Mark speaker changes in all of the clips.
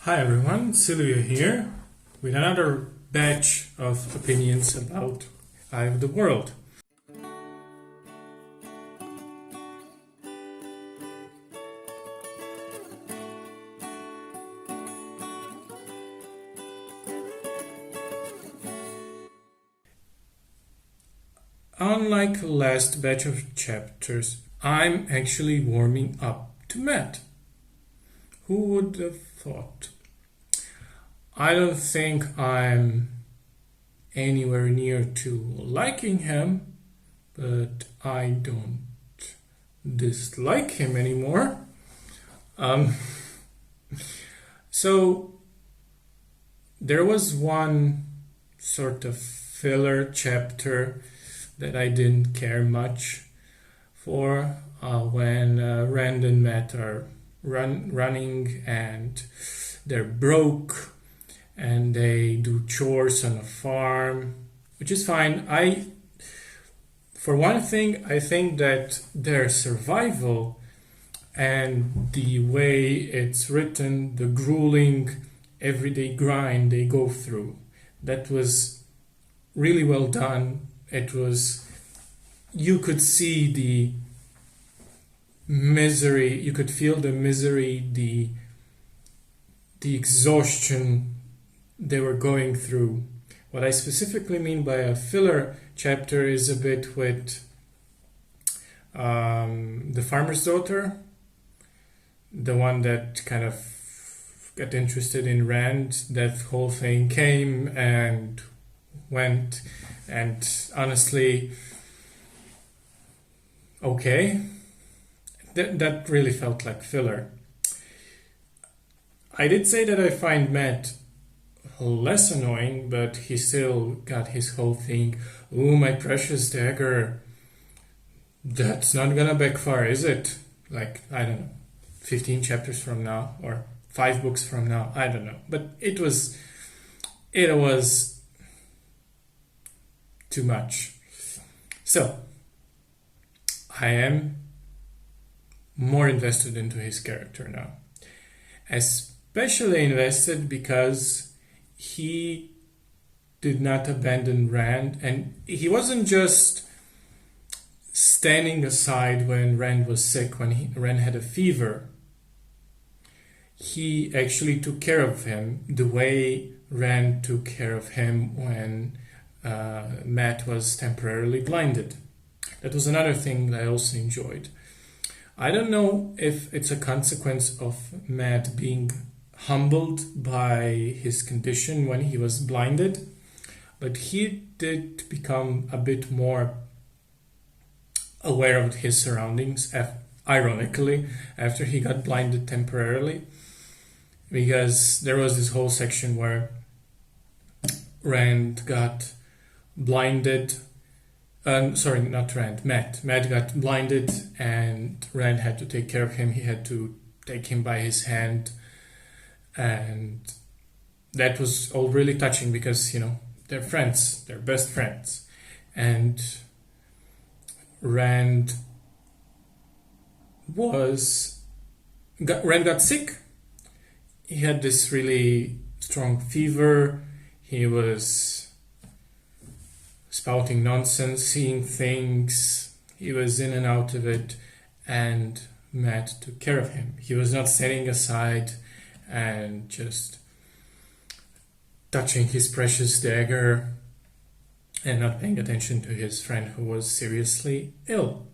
Speaker 1: Hi everyone, Sylvia here with another batch of opinions about Eye of the World. Unlike last batch of chapters, I'm actually warming up to Matt. Who would have thought? I don't think I'm anywhere near to liking him, but I don't dislike him anymore. Um, so there was one sort of filler chapter that I didn't care much for when Rand and Matt are running and they're broke and they do chores on a farm, which is fine. For one thing, I think that their survival and the way it's written, the grueling everyday grind they go through, that was really well done. It was, you could see the misery, you could feel the misery, the exhaustion they were going through. What I specifically mean by a filler chapter is a bit with the farmer's daughter, the one that kind of got interested in Rand. That whole thing came and went, and honestly, okay, that really felt like filler. I did say that I find Matt less annoying, but he still got his whole thing. Ooh, my precious dagger. That's not gonna backfire, is it? Like, I don't know, 15 chapters from now, or 5 books from now, I don't know. But it was too much. So, I am more invested into his character now. Especially invested because he did not abandon Rand, and he wasn't just standing aside when Rand was sick, when Rand had a fever. He actually took care of him the way Rand took care of him when Matt was temporarily blinded. That was another thing that I also enjoyed. I don't know if it's a consequence of Matt being humbled by his condition when he was blinded, but he did become a bit more aware of his surroundings, ironically, after he got blinded temporarily, because there was this whole section where Rand got blinded. Sorry, not Rand, Matt. Matt got blinded and Rand had to take care of him. He had to take him by his hand. And that was all really touching because, they're friends. They're best friends. And Rand got sick. He had this really strong fever. He was spouting nonsense, seeing things. He was in and out of it, and Matt took care of him. He was not standing aside and just touching his precious dagger and not paying attention to his friend who was seriously ill.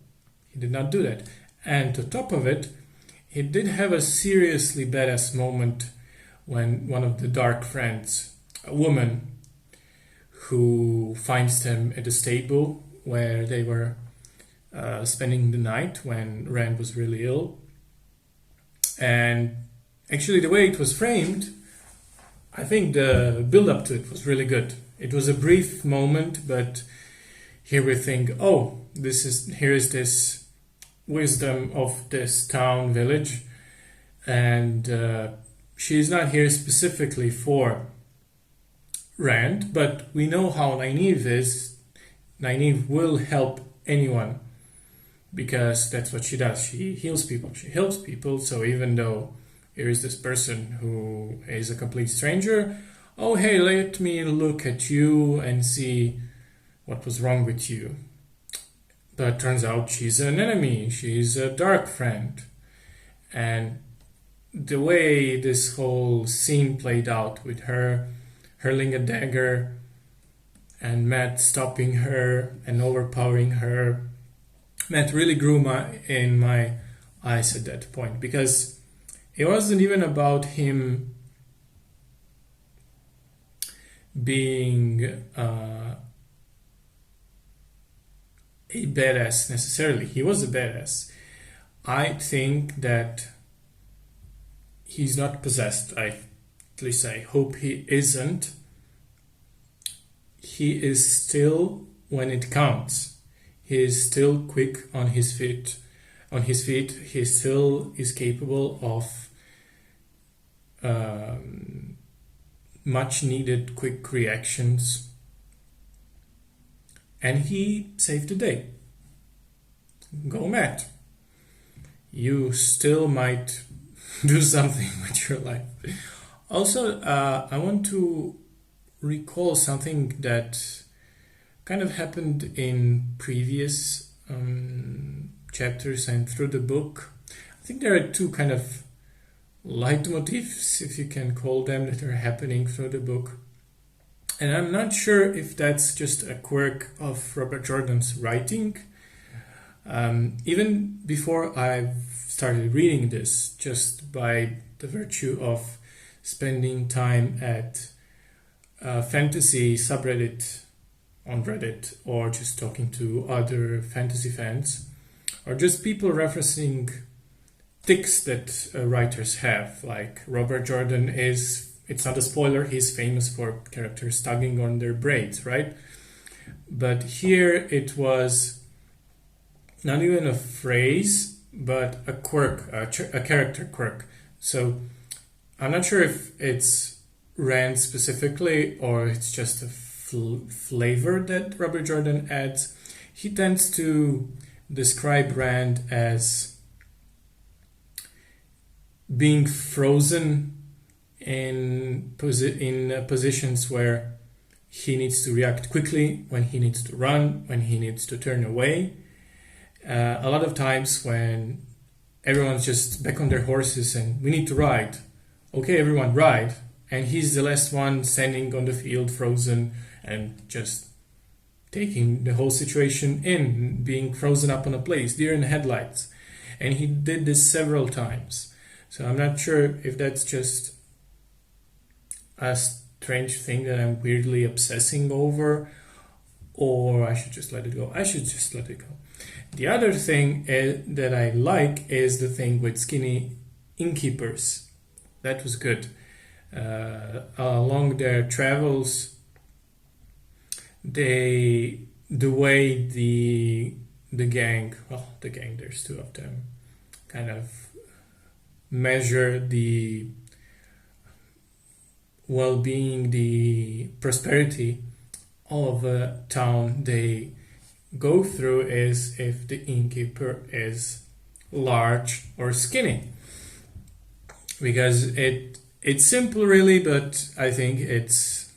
Speaker 1: He did not do that. And to top of it, he did have a seriously badass moment when one of the Darkfriends, a woman, who finds them at the stable where they were spending the night when Rand was really ill. And actually, the way it was framed, I think the build-up to it was really good. It was a brief moment, but here we think, oh, here is this wisdom of this town, village, and she's not here specifically for Rand, but we know how Nynaeve is. Nynaeve will help anyone because that's what she does. She heals people, she helps people. So even though here is this person who is a complete stranger. Oh, hey, let me look at you and see what was wrong with you. But turns out she's an enemy. She's a dark friend. And the way this whole scene played out with her hurling a dagger and Matt stopping her and overpowering her, Matt really grew in my eyes at that point, because it wasn't even about him being a badass necessarily. He was a badass. I think that he's not possessed. At least I hope he isn't. He is still, when it counts, he is still quick on his feet. He still is capable of much needed quick reactions, and he saved the day. Go Matt. You still might do something with your life. Also, I want to recall something that kind of happened in previous chapters and through the book. I think there are two kind of leitmotifs, if you can call them, that are happening through the book. And I'm not sure if that's just a quirk of Robert Jordan's writing. Even before I've started reading this, just by the virtue of spending time at fantasy subreddit on Reddit, or just talking to other fantasy fans, or just people referencing tics that writers have. Like Robert Jordan is, it's not a spoiler, he's famous for characters tugging on their braids, right? But here it was not even a phrase, but a quirk, a character quirk. So I'm not sure if it's Rand specifically or it's just a flavor that Robert Jordan adds. He tends to describe Rand as being frozen in positions where he needs to react quickly, when he needs to run, when he needs to turn away. A lot of times when everyone's just back on their horses and we need to ride. Okay, everyone ride. And he's the last one standing on the field frozen and just taking the whole situation in, being frozen up on a place, deer in the headlights. And he did this several times. So I'm not sure if that's just a strange thing that I'm weirdly obsessing over, or I should just let it go. I should just let it go. The other thing that I like is the thing with skinny innkeepers. That was good. Along their travels, the way the gang, there's two of them, kind of measure the well-being, the prosperity of a town they go through is if the innkeeper is large or skinny. Because it's simple really, but I think it's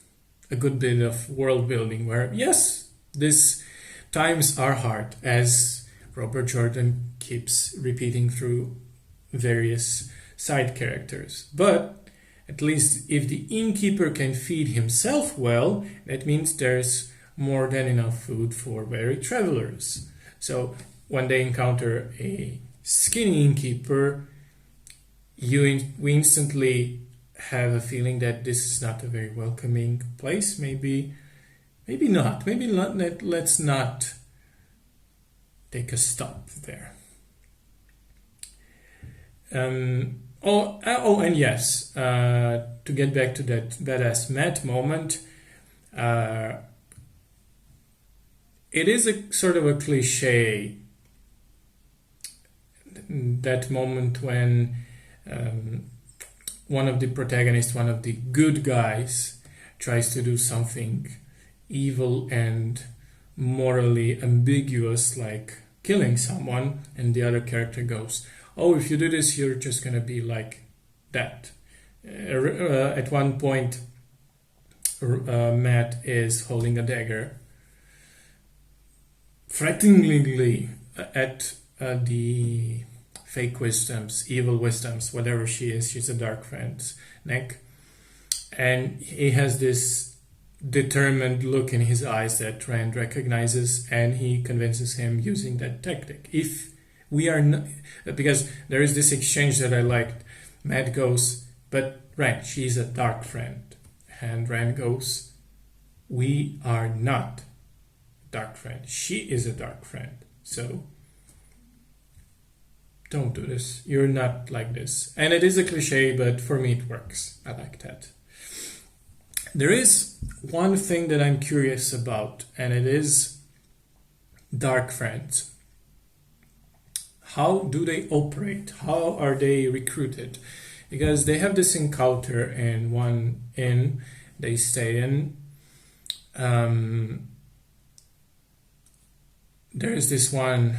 Speaker 1: a good bit of world building where, yes, these times are hard, as Robert Jordan keeps repeating through various side characters. But at least if the innkeeper can feed himself well, that means there's more than enough food for weary travelers. So when they encounter a skinny innkeeper, we instantly have a feeling that this is not a very welcoming place. Maybe not. Let's not take a stop there. And yes, to get back to that badass Matt moment, it is a sort of a cliche, that moment when one of the protagonists, one of the good guys, tries to do something evil and morally ambiguous, like killing someone, and the other character goes, oh, if you do this, you're just gonna be like that. At one point, Matt is holding a dagger, threateningly at the fake wisdoms, evil wisdoms, whatever she is. She's a Darkfriend's neck, and he has this determined look in his eyes that Rand recognizes, and he convinces him using that tactic. If we are not, because there is this exchange that I liked. Matt goes, "But Rand, she's a Darkfriend," and Rand goes, "We are not Darkfriend. She is a Darkfriend. So don't do this. You're not like this." And it is a cliche, but for me it works. I like that. There is one thing that I'm curious about, and it is Darkfriends. How do they operate? How are they recruited? Because they have this encounter in one inn they stay in. There is this one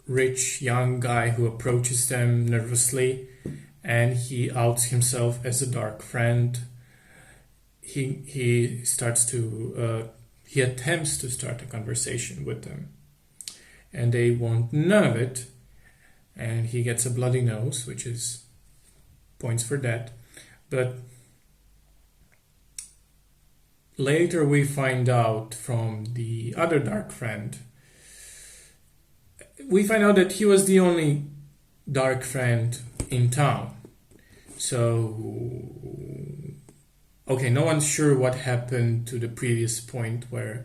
Speaker 1: rich young guy who approaches them nervously, and he outs himself as a Darkfriend. He starts to he attempts to start a conversation with them, and they want none of it. And he gets a bloody nose, which is points for that. But later we find out from the other Darkfriend, we find out that he was the only Darkfriend in town. So, okay, no one's sure what happened to the previous point where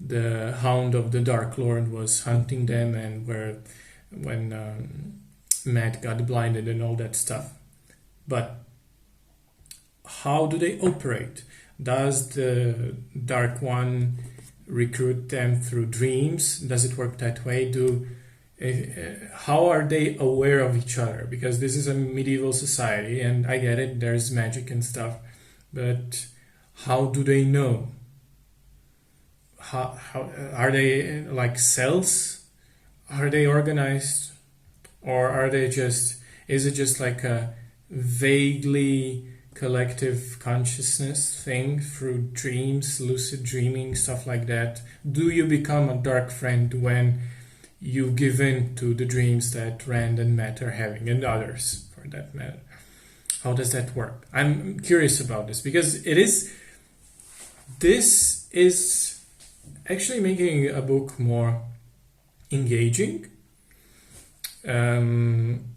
Speaker 1: the Hound of the Dark Lord was hunting them, and when Matt got blinded and all that stuff. But how do they operate? Does the Dark One recruit them through dreams? Does it work that way? How are they aware of each other? Because this is a medieval society, and I get it, there's magic and stuff, but how do they know? How are they like cells? Are they organized? Or are they is it just like a vaguely collective consciousness thing through dreams, lucid dreaming, stuff like that? Do you become a Darkfriend when you give in to the dreams that Rand and Matt are having, and others for that matter? How does that work? I'm curious about this because this is actually making a book more engaging. I'm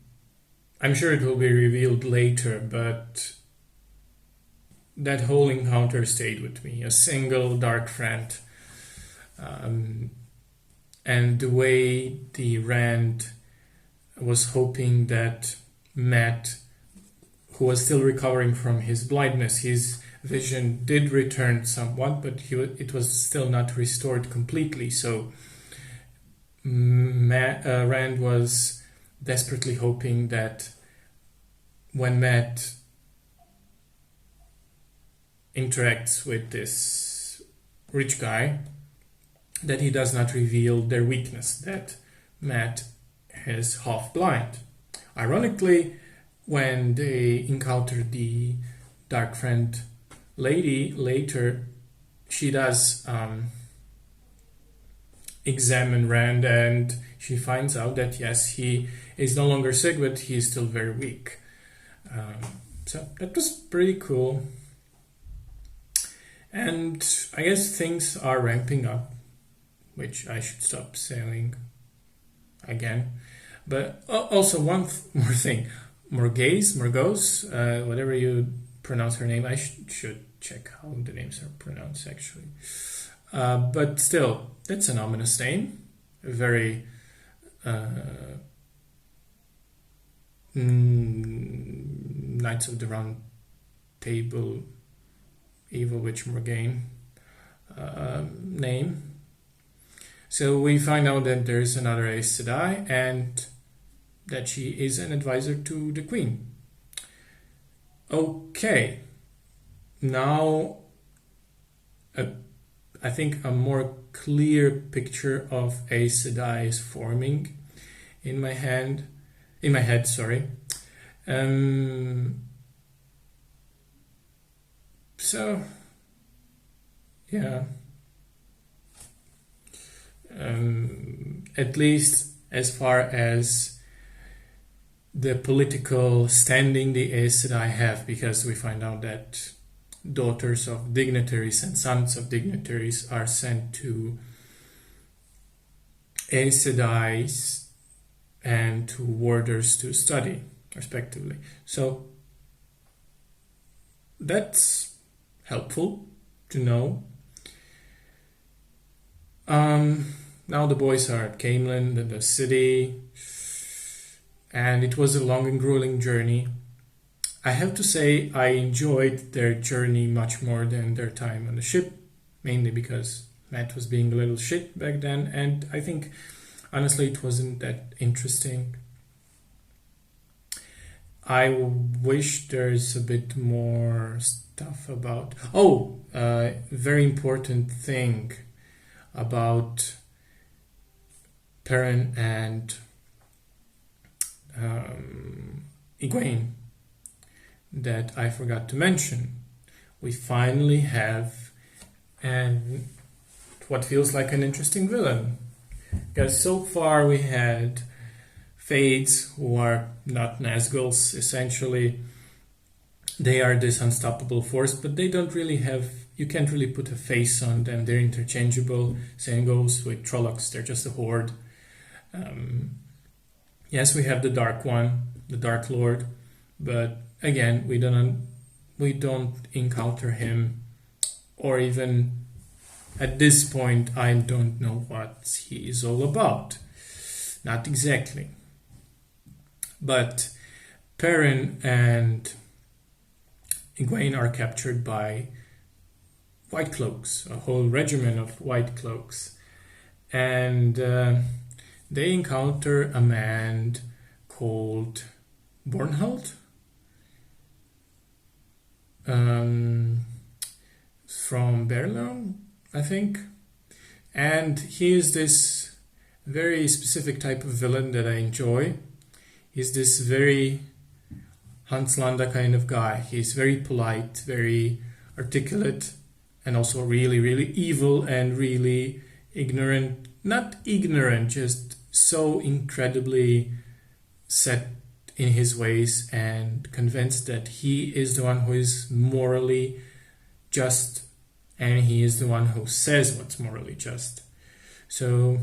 Speaker 1: sure it will be revealed later, but that whole encounter stayed with me. A single Darkfriend, and the way the Rand was hoping that Matt, who was still recovering from his blindness, his vision did return somewhat, but it was still not restored completely. So Rand was desperately hoping that when Matt interacts with this rich guy, that he does not reveal their weakness, that Matt is half blind. Ironically, when they encounter the Darkfriend lady later, she does examine Rand, and she finds out that yes, he is no longer sick, but he is still very weak. So that was pretty cool. And I guess things are ramping up, which I should stop saying again. But also one more thing. Morgause, whatever you pronounce her name. I should check how the names are pronounced actually. But still, that's an ominous name. A very Knights of the Round Table, Evil Witch Morgane name. So we find out that there is another Aes Sedai, and that she is an advisor to the Queen. Okay, now I think a more clear picture of Aes Sedai is forming in my head. So, yeah. At least as far as the political standing is that I have, because we find out that daughters of dignitaries and sons of dignitaries are sent to Aes Sedai and to warders to study, respectively. So that's helpful to know. Now the boys are at Camelin, the city, and it was a long and grueling journey. I have to say I enjoyed their journey much more than their time on the ship, mainly because Matt was being a little shit back then, and I think honestly it wasn't that interesting. I wish there's a bit more stuff about... very important thing about Perrin and Egwene that I forgot to mention. We finally have what feels like an interesting villain. Because so far we had Fades, who are not Nazguls, essentially. They are this unstoppable force, but they don't really have... You can't really put a face on them. They're interchangeable. Same goes with Trollocs. They're just a horde. Yes, we have the Dark One, the Dark Lord, but again, we don't encounter him, or even at this point, I don't know what he is all about. Not exactly. But Perrin and Egwene are captured by White Cloaks, a whole regiment of White Cloaks, and they encounter a man called Bornhald from Berlin, I think, and he is this very specific type of villain that I enjoy. He's this very Hans Landa kind of guy. He's very polite, very articulate, and also really, really evil and really ignorant. Not ignorant, just so incredibly set in his ways and convinced that he is the one who is morally just, and he is the one who says what's morally just. So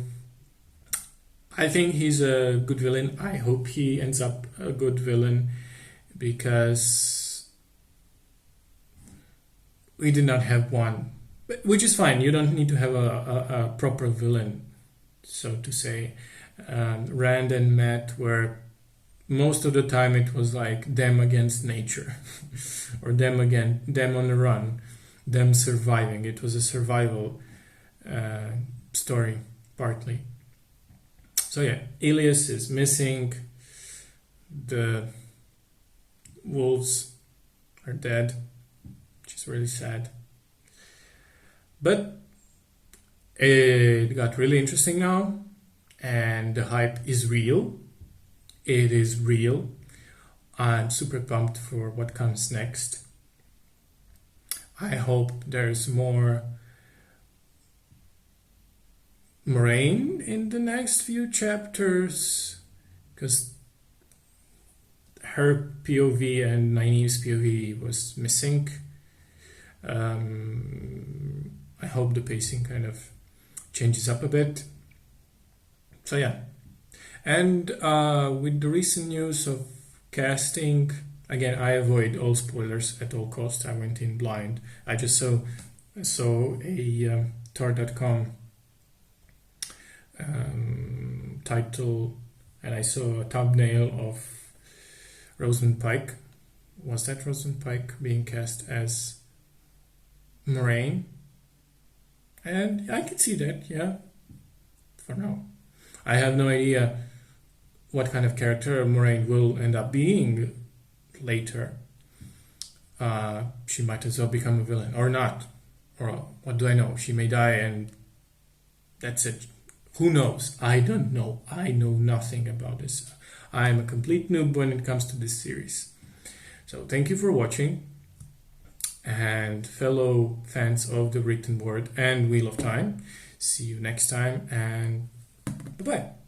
Speaker 1: I think he's a good villain. I hope he ends up a good villain, because we did not have one, which is fine. You don't need to have a proper villain, so to say. Rand and Matt were, most of the time it was like them against nature or them on the run, them surviving. It was a survival story partly. So yeah, Ilias is missing, the wolves are dead, which is really sad. But it got really interesting now, and the hype is real. It is real. I'm super pumped for what comes next. I hope there's more Moraine in the next few chapters, because her POV and Nynaeve's POV was missing. I hope the pacing kind of changes up a bit. So yeah. And with the recent news of casting, again, I avoid all spoilers at all costs. I went in blind. I just saw a Tor.com title, and I saw a thumbnail of Rosamund Pike. Was that Rosamund Pike being cast as Moraine? And I can see that, yeah, for now. I have no idea what kind of character Moraine will end up being later. She might as well become a villain, or not. Or what do I know? She may die and that's it. Who knows? I don't know. I know nothing about this. I am a complete noob when it comes to this series. So thank you for watching. and fellow fans of the written word and Wheel of Time. See you next time, and bye-bye.